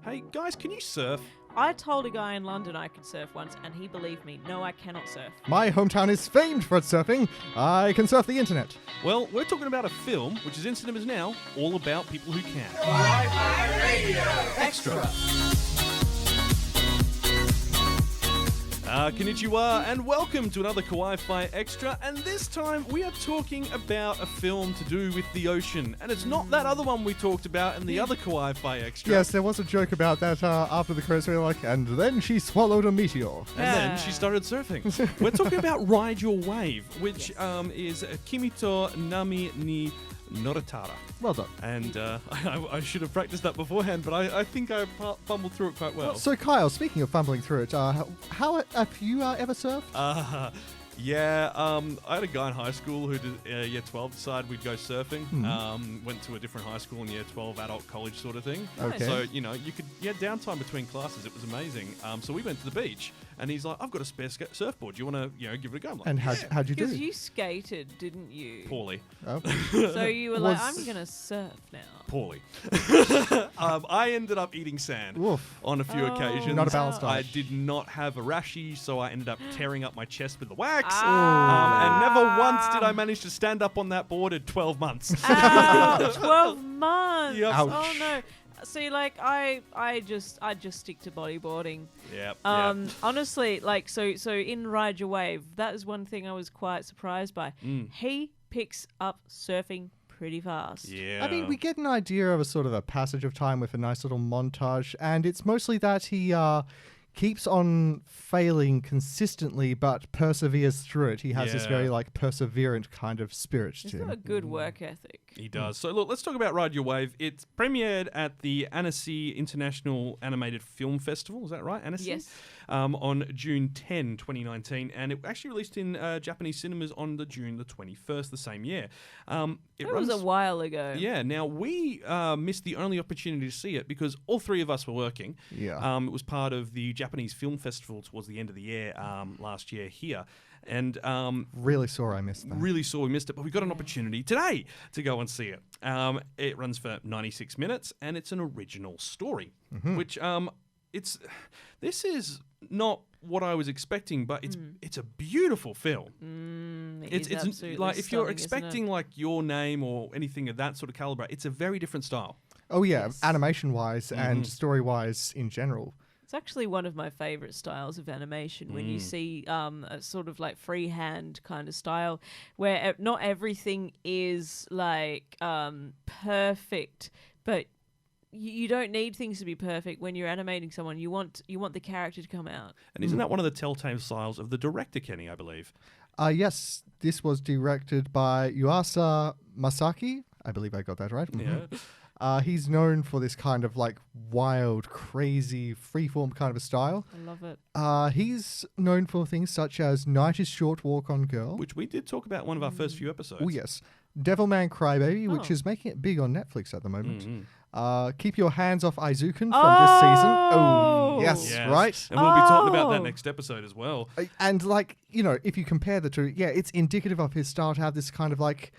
Hey, guys, can you surf? I told a guy in London I could surf once, and he believed me. No, I cannot surf. My hometown is famed for its surfing. I can surf the internet. Well, we're talking about a film, which is in cinemas now, all about people who can. Kawaii-Fi Radio Extra. Konnichiwa, and welcome to another Kawaii-Fi Extra, and this time we are talking about a film to do with the ocean, and it's not that other one we talked about in the other Kawaii-Fi Extra. Yes, there was a joke about that after the credits. We were like, and then she swallowed a meteor. And then she started surfing. We're talking about Ride Your Wave, which is Kimito Nami ni Noritara. Well done. And I should have practiced that beforehand, but I think I fumbled through it quite well. So, Kyle, speaking of fumbling through it, how have you ever surfed? Yeah, I had a guy in high school who did year 12 decided we'd go surfing. Went to a different high school in year 12, adult college sort of thing. Okay. So, you had downtime between classes. It was amazing. So we went to the beach, and he's like, I've got a spare surfboard. Do you want to, give it a go? I'm like, And how'd you do? Because you skated, didn't you? Poorly. Oh. So you were like, I'm going to surf now. Poorly. I ended up eating sand Woof. on a few occasions. Not a balanced I diet. did not have a rashy, so I ended up tearing up my chest with the wax. Ah. And never once did I manage to stand up on that board in 12 months. Ow, 12 months. Yep. Ouch. Oh no. See, like I just stick to bodyboarding. Yep. Honestly, like so in Ride Your Wave, that is one thing I was quite surprised by. He picks up surfing pretty fast. Yeah. I mean, we get an idea of a sort of a passage of time with a nice little montage, and it's mostly that he keeps on failing consistently but perseveres through it. He has this very perseverant kind of spirit He's to got a him. good work ethic. He does. So look, let's talk about Ride Your Wave. It's premiered at the Annecy International Animated Film Festival. Is that right, Annecy? Yes. On June 10, 2019, and it actually released in Japanese cinemas on June the 21st the same year. It was a while ago. Yeah. Now we missed the only opportunity to see it because all three of us were working. Yeah. It was part of the Japanese Film Festival towards the end of the year last year here. And Really sore I missed that. really saw we missed it, but we got an opportunity today to go and see it. It runs for 96 minutes, and it's an original story, which this is not what I was expecting, but it's a beautiful film. It's It's like if you're expecting like Your Name or anything of that sort of caliber, it's a very different style. Oh, yeah, Yes. animation-wise and story-wise in general. It's actually one of my favorite styles of animation when you see a sort of like freehand kind of style where not everything is like perfect, but you don't need things to be perfect when you're animating someone. You want the character to come out. And isn't that one of the telltale styles of the director, Kenny, I believe? Yes, this was directed by Yuasa Masaaki. I believe I got that right. Yeah. He's known for this kind of like wild, crazy, freeform kind of a style. I love it. He's known for things such as Night is Short, Walk on Girl. Which we did talk about in one of our first few episodes. Oh, yes. Devilman Crybaby, which Oh. is making it big on Netflix at the moment. Keep Your Hands Off Izuken from this season. Oh, yes, Yes. right. And we'll be talking about that Oh. next episode as well. And like, if you compare the two, yeah, it's indicative of his style to have this kind of like,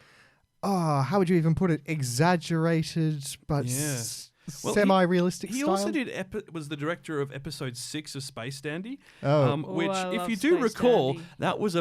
how would you even put it? Exaggerated, but Yeah. Well, semi-realistic He style. also was the director of episode 6 of Space Dandy, Oh. which, I if love you do Space recall, Dandy. that was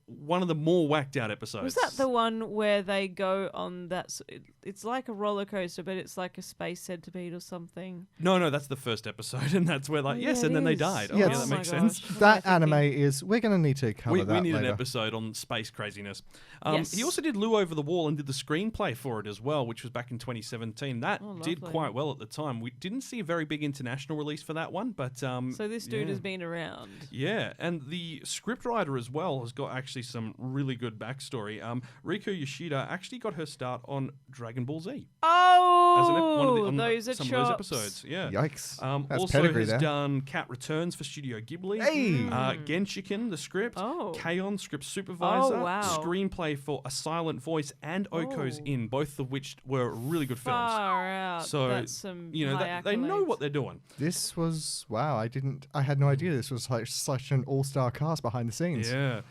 one of the more whacked out episodes. Was that the one where they go on that? It's like a roller coaster, but it's like a space centipede or something. No, that's the first episode, and that's where Yeah, and then it they is. died. Yeah, Oh, yeah, oh that my makes gosh. sense. What am I That thinking? anime is, we're going to need to cover We that need later. an episode on space craziness. Yes. He also did Lou Over the Wall and did the screenplay for it as well, which was back in 2017. That did lovely. quite well at the time. We didn't see a very big international release for that one, but So this dude yeah. has been around. Yeah, and the scriptwriter as well has got actually some really good backstory. Riku Yoshida actually got her start on Dragon Ball Z. Oh, those are some chops. of those episodes. Yeah. Yikes. That's Also pedigree has there. done Cat Returns for Studio Ghibli. Hey! Genshiken, the script. Oh. K-On! Script supervisor. Oh, wow. Screenplay for A Silent Voice and Oko's Oh. In, both of which were really good films. Far out. So, that's some high they know accolades. what they're doing. This was, wow, I had no idea this was like such an all-star cast behind the scenes. Yeah.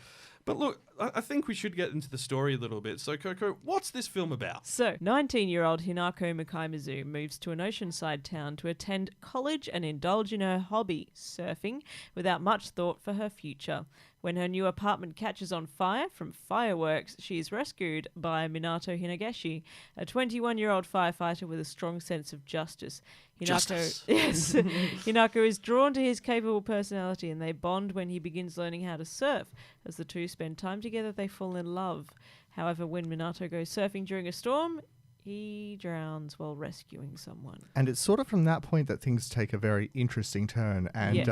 But look, I think we should get into the story a little bit. So, Coco, what's this film about? So, 19-year-old Hinako Mikamizu moves to an oceanside town to attend college and indulge in her hobby, surfing, without much thought for her future. When her new apartment catches on fire from fireworks, she is rescued by Minato Hinegashi, a 21-year-old firefighter with a strong sense of justice. Hinako is drawn to his capable personality, and they bond when he begins learning how to surf. As the two spend time together, they fall in love. However, when Minato goes surfing during a storm, he drowns while rescuing someone. And it's sort of from that point that things take a very interesting turn. And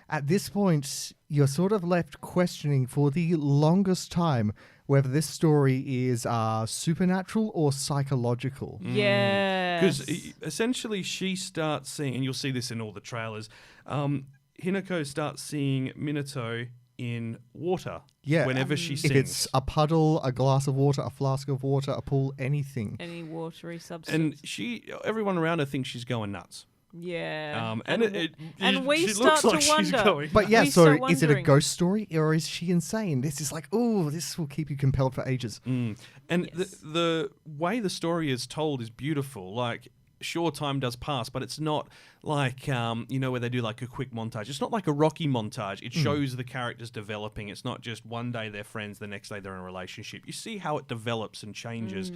at this point, you're sort of left questioning for the longest time whether this story is supernatural or psychological. Yes. Because essentially she starts seeing, and you'll see this in all the trailers, Hinako starts seeing Minato in water whenever she sings. If it's a puddle, a glass of water, a flask of water, a pool, anything. Any watery substance. And everyone around her thinks she's going nuts. Yeah. And we she start looks like to wonder. she's going. But yeah, We so start is it a wondering. ghost story or is she insane? This is like, oh, this will keep you compelled for ages. And Yes. the way the story is told is beautiful. Like, sure, time does pass, but it's not like, where they do like a quick montage. It's not like a Rocky montage. It shows the characters developing. It's not just one day they're friends, the next day they're in a relationship. You see how it develops and changes.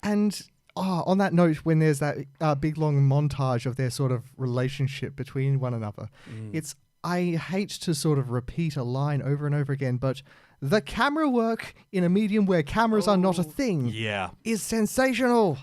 And on that note, when there's that big long montage of their sort of relationship between one another, I hate to sort of repeat a line over and over again, but the camera work in a medium where cameras are not a thing Yeah. is sensational.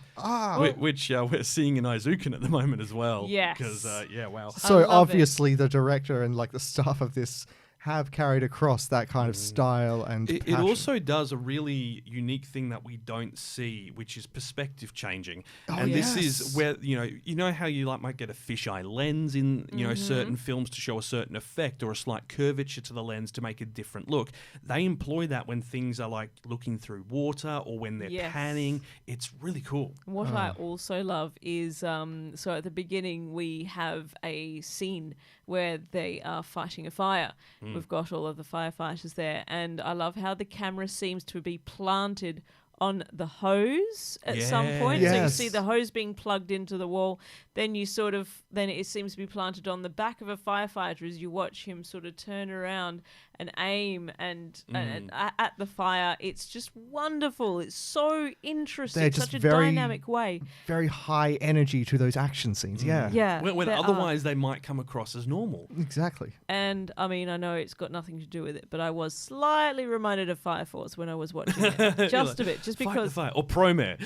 Which we're seeing in Aizuken at the moment as well. Yes. Because, wow. So love it. obviously the director and like the staff of this have carried across that kind of style and It passion. also does a really unique thing that we don't see, which is perspective changing. And yes. this is where, you know how you might get a fisheye lens in, certain films to show a certain effect or a slight curvature to the lens to make a different look. They employ that when things are like looking through water or when they're Yes. panning. It's really cool. What I also love is, so at the beginning we have a scene where they are fighting a fire. We've got all of the firefighters there, and I love how the camera seems to be planted on the hose at some point. So you Yes. see the hose being plugged into the wall. Then it seems to be planted on the back of a firefighter as you watch him sort of turn around and aim and at the fire. It's just wonderful. It's so interesting. They're just such a very- dynamic way. very high energy to those action scenes. Yeah. Yeah. When there are. otherwise they might come across as normal. Exactly. And I mean, I know it's got nothing to do with it, but I was slightly reminded of Fire Force when I was watching it. Just a bit. Just Fight the because. fire. Or Promare.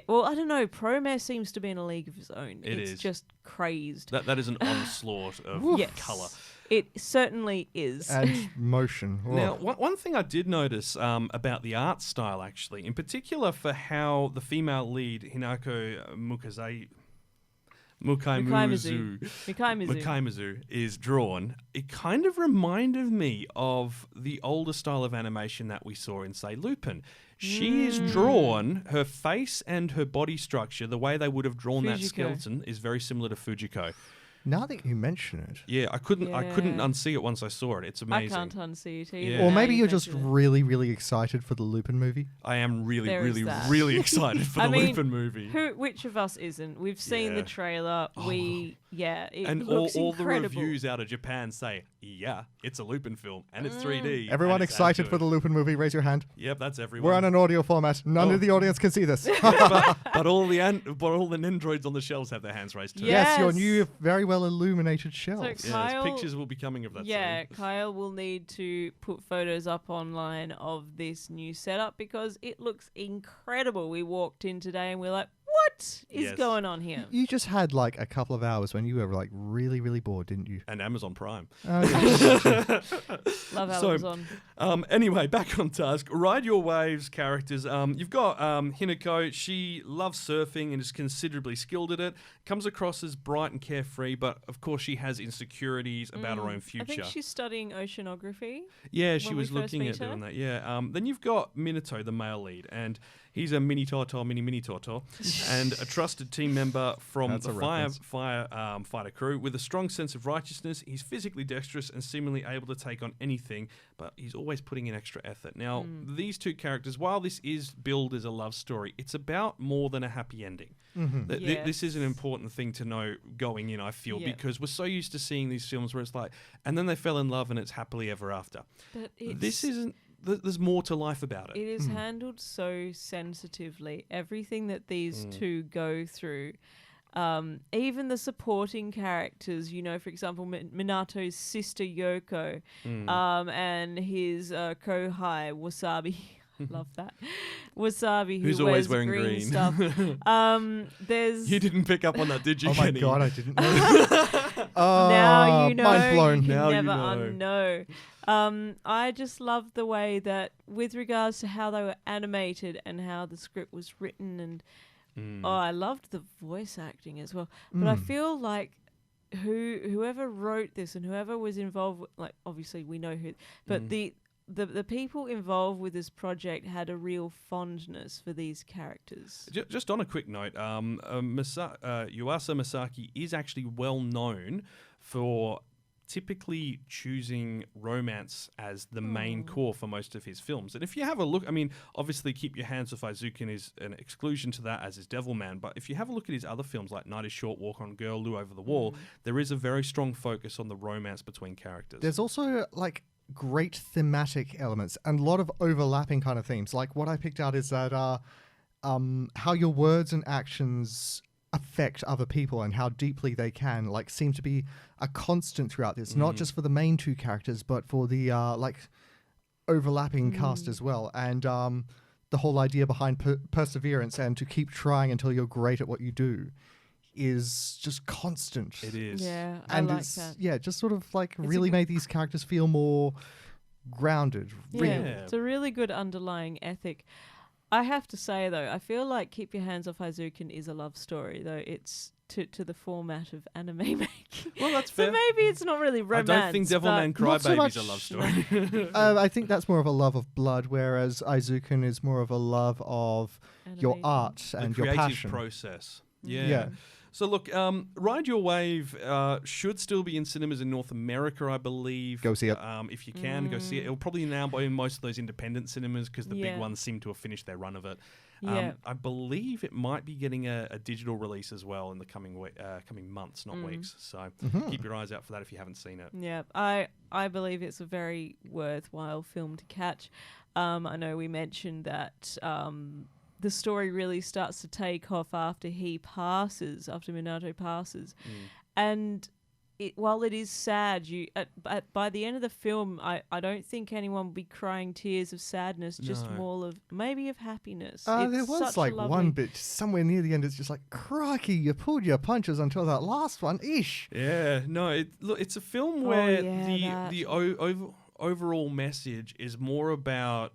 Well, I don't know. Promare seems to be in a league of his own. It It's is. just crazed. That is an onslaught of Yes. colour. It certainly is. And motion. Oh. Now, one thing I did notice about the art style, actually, Mukaimizu Mikamizu is drawn, it kind of reminded me of the older style of animation that we saw in, say, Lupin. She is drawn, her face and her body structure, the way they would have drawn that Fujiko. skeleton is very similar to Fujiko. Now that you mention it. Yeah, I couldn't Yeah. unsee it once I saw it. It's amazing. I can't unsee it either. Yeah. Or now maybe you you're just mention it. really, really excited for the Lupin movie. I am really, There is really, that. really excited for I the mean, Lupin movie. Which of us isn't? We've seen the Yeah. trailer. It And looks all the incredible. reviews out of Japan say, yeah, it's a Lupin film and it's 3D. Everyone and it's excited for accurate. the Lupin movie, raise your hand. Yep, that's We're everyone. on an audio format. None Oh. of the audience can see this. but all the Nendroids on the shelves have their hands raised too. Yeah. Yes, your Yes. new, very well illuminated So shelves. Yes, Kyle, pictures will be coming of that yeah, soon. Kyle will need to put photos up online of this new setup because it looks incredible. We walked in today and we're like, what is Yes. going on here? You just had like a couple of hours when you were like really, really bored, didn't you? And Amazon Prime. Oh, yeah. Love So, Amazon. Anyway, back on task. Ride Your Waves characters. You've got Hinako. She loves surfing and is considerably skilled at it. Comes across as bright and carefree, but of course she has insecurities about her own future. I think she's studying oceanography. Yeah, she when we was first looking meet at her. doing that. Yeah. Then you've got Minato, the male lead, and He's a mini Toto, and a trusted team member from That's the a fighter crew. With a strong sense of righteousness, he's physically dexterous and seemingly able to take on anything, but he's always putting in extra effort. Now, these two characters, while this is billed as a love story, it's about more than a happy ending. This is an important thing to know going in, I feel, because we're so used to seeing these films where it's like, and then they fell in love and it's happily ever after. But This isn't. There's more to life about it. It is handled so sensitively. Everything that these two go through, even the supporting characters, you know, for example, Minato's sister Yoko, and his Kohai Wasabi. Love that. Wasabi, who who's wears always wearing green stuff. There's You didn't pick up on that, did you, Oh my Kenny? god, I didn't know. now you know. Mind blown. You can Now you never know. unknow. I just love the way that, with regards to how they were animated and how the script was written, and I loved the voice acting as well. But I feel like whoever wrote this and whoever was involved, like obviously we know who, but the people involved with this project had a real fondness for these characters. Just on a quick note, Yuasa Masaaki is actually well known for typically choosing romance as the main core for most of his films. And if you have a look, I mean, obviously Keep Your Hands Off Aizuken is an exclusion to that, as is Devilman, but if you have a look at his other films like Night is Short, Walk on Girl, Lou Over the Wall, there is a very strong focus on the romance between characters. There's also like great thematic elements and a lot of overlapping kind of themes. Like what I picked out is that how your words and actions affect other people and how deeply they can like seem to be a constant throughout this, not just for the main two characters but for the like overlapping cast as well. And the whole idea behind perseverance and to keep trying until you're great at what you do is just constant. It is. Yeah, And I like it's that. just sort of like It's really made these characters feel more grounded, real. Yeah, it's a really good underlying ethic. I have to say, though, I feel like Keep Your Hands Off Aizuken is a love story, though it's to the format of anime making. Well, that's so fair. maybe it's not really romance. I don't think Devilman Not so Crybaby's a much- love story. I think that's more of a love of blood, whereas Aizuken is more of a love of your Animation. art and the your creative passion. process. Yeah. Yeah. So look, Ride Your Wave should still be in cinemas in North America, I believe. Go see it. If you can, go see it. It'll probably now be in most of those independent cinemas because the big ones seem to have finished their run of it. Yeah. I believe it might be getting a digital release as well in the coming months, not weeks. So keep your eyes out for that if you haven't seen it. Yeah, I believe it's a very worthwhile film to catch. I know we mentioned that the story really starts to take off after Minato passes. And while it is sad, by the end of the film, I don't think anyone will be crying tears of sadness, just No. more of maybe of happiness. There It's was such a like lovely- one bit somewhere near the end. It's just like, crikey, you pulled your punches until that last one. Ish. Yeah, no, it's a film Oh, where yeah, the overall message is more about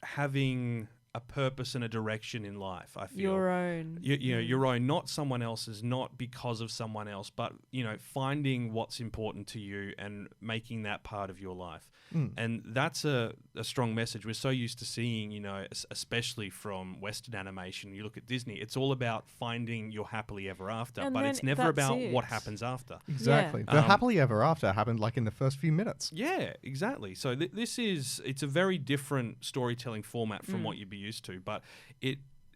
having a purpose and a direction in life. I feel your own. you know, your own, not someone else's, not because of someone else, but you know, finding what's important to you and making that part of your life. And that's a strong message. We're so used to seeing, you know, especially from Western animation, you look at Disney, it's all about finding your happily ever after, And but then it's never that's about it. what happens after. Exactly. The happily ever after happened like in the first few minutes. Yeah, exactly. So it's a very different storytelling format from what you'd be used to, but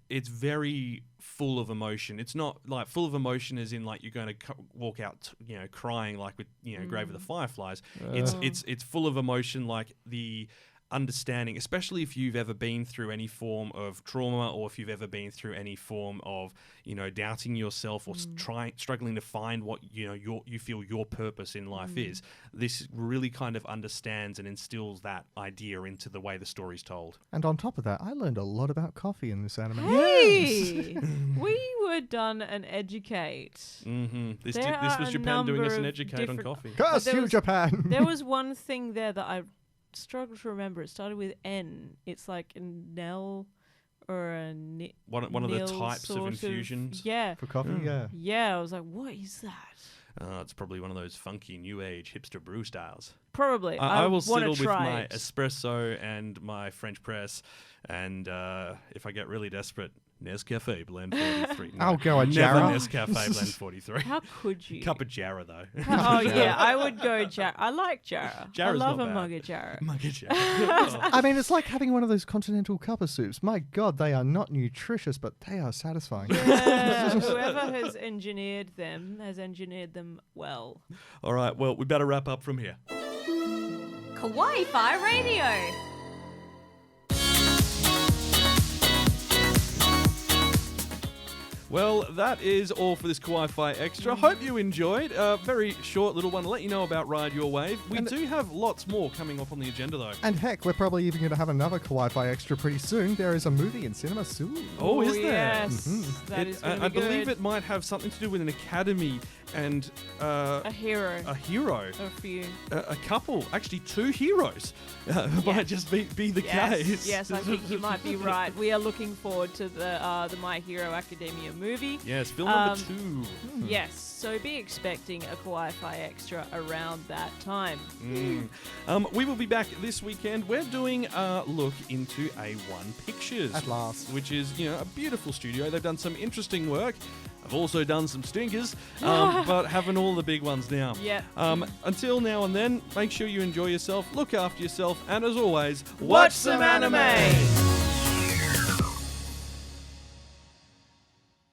it's very full of emotion. It's not like full of emotion as in like you're going to walk out, you know, crying like with, you know, Grave of the Fireflies. It's full of emotion, like the understanding, especially if you've ever been through any form of trauma or if you've ever been through any form of, you know, doubting yourself or struggling to find what, you know, you feel your purpose in life is. This really kind of understands and instills that idea into the way the story's told. And on top of that, I learned a lot about coffee in this anime. Hey, we were done an educate. This There was are a Japan doing us number an of educate on different- coffee. Curse there you, was- Japan! There was one thing there that I struggle to remember. It started with N. It's like a Nell or a One of the nil types of sort infusions. Yeah. For coffee, yeah. Yeah, I was like, what is that? It's probably one of those funky new age hipster brew styles. Probably. I will wanna settle with try my it. espresso and my French press, and if I get really desperate, Nescafe Blend 43. No, I'll go a never Jarrah. Nescafe Blend 43. How could you? Cup of Jarrah though. Oh yeah, I would go Jarrah. I like Jarrah. Jarrah's I love not a bad. mug of Jarrah. Mug of Jarrah. Oh. I mean, it's like having one of those continental cuppa soups. My God, they are not nutritious, but they are satisfying. Yeah, whoever has engineered them has engineered them well. All right, well, we better wrap up from here. Kawaii-Fi Radio. Well, that is all for this Kawaii-Fi Extra. Hope you enjoyed. Very short little one to let you know about Ride Your Wave. We do have lots more coming up on the agenda, though. And heck, we're probably even going to have another Kawaii-Fi Extra pretty soon. There is a movie in cinema soon. Oh, is there? Yes, that is going to I be believe good. it might have something to do with an academy and A hero. a hero. A few. A couple, actually 2 heroes, might just be the case. Yes, I think you might be right. We are looking forward to the My Hero Academia movie. Yes, film number 2. Yes, so be expecting a Kawaii-Fi Extra around that time. We will be back this weekend. We're doing a look into A1 Pictures. At last. Which is, a beautiful studio. They've done some interesting work. I've also done some stinkers, but having all the big ones now. Yep. Until now and then, make sure you enjoy yourself, look after yourself, and as always, Watch some anime!